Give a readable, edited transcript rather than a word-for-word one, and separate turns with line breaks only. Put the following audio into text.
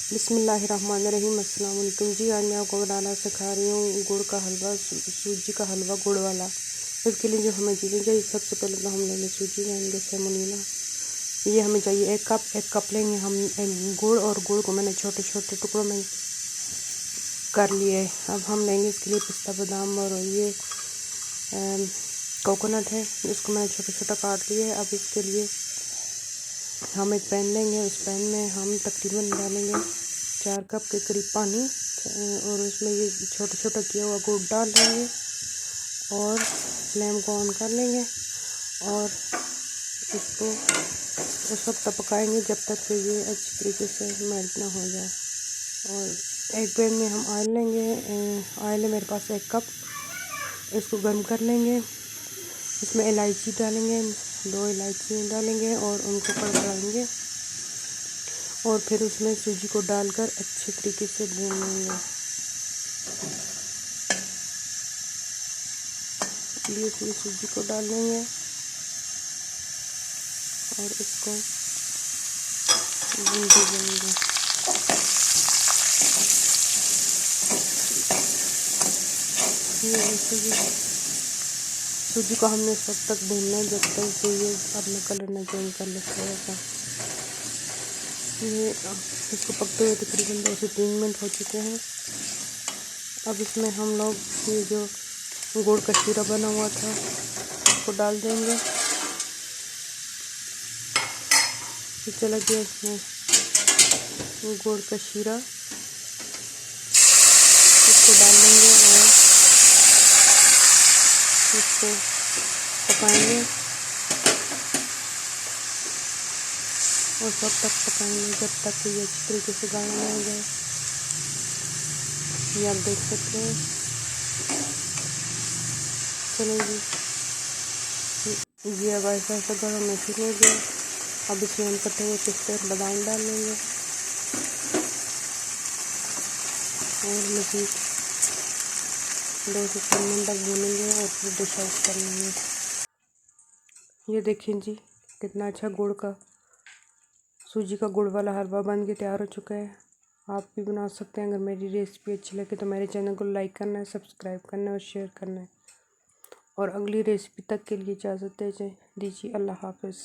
बिस्मिल्लाहिर्रहमानिर्रहीम। अस्सलाम वालेकुम जी। आज मैं आपको बनाना सिखा रही हूँ गुड़ का हलवा, सूजी का हलवा गुड़ वाला। इसके लिए जो हमें चीज़ें चाहिए, सबसे पहले तो हम लेंगे सूजी, लेंगे सेमोलिना। ये हमें चाहिए एक कप लेंगे हम गुड़, और गुड़ को मैंने छोटे छोटे टुकड़ों में कर लिए। अब हम लेंगे इसके लिए पिस्ता बादाम, और ये कोकोनट है, इसको मैंने छोटा छोटा काट लिया है। अब इसके लिए हम एक पैन लेंगे, उस पैन में हम तकरीबन डालेंगे 4 कप के करीब पानी, और उसमें ये छोटा छोटा किया हुआ गुड़ डाल देंगे और फ्लेम को ऑन कर लेंगे और इसको उस वक्त पकाएंगे जब तक कि ये अच्छी तरीके से मेल्ट ना हो जाए। और एक पैन में हम ऑयल लेंगे, ऑयल है मेरे पास 1 कप, इसको गर्म कर लेंगे। इसमें इलायची डालेंगे, 2 इलायची डालेंगे और उनको कड़कड़ाएंगे, और फिर उसमें सूजी को डालकर अच्छे तरीके से भून लेंगे। ये इसमें सूजी को डाल लेंगे और इसको भूनते जाएंगे। ये सूजी को हमने इस वक्त तक भूनना है जब तक कि ये अपना कलर न चेंज कर ले थोड़ा सा। ये इसको पकते हुए तकरीबन 2 से 3 मिनट हो चुके हैं। अब इसमें हम लोग ये जो गुड़ का शीरा बना हुआ था उसको डाल देंगे। चला गया इसमें गुड़ का शीरा, इसको डाल देंगे और इसको पकाएंगे उस वक्त तक पकाएंगे जब तक कि ये अच्छी तरीके से गाढ़ा ना हो जाए। ये आप देख सकते हैं। चलो जी, ये अब ऐसा ऐसा गाढ़ा होना शुरू हो गया। अब इसमें हम कटे हुए पिस्ते और बादाम डाल लेंगे और मज़ीद 2 से 3 मिनट तक भूनेंगे और फिर डिश आउट कर लेंगे। ये देखिए जी, कितना अच्छा गुड़ का सूजी का गुड़ वाला हलवा बन के तैयार हो चुका है। आप भी बना सकते हैं। अगर मेरी रेसिपी अच्छी लगे तो मेरे चैनल को लाइक करना है, सब्सक्राइब करना है और शेयर करना है। और अगली रेसिपी तक के लिए इजाज़त दीजिए। अल्लाह हाफ़िज़।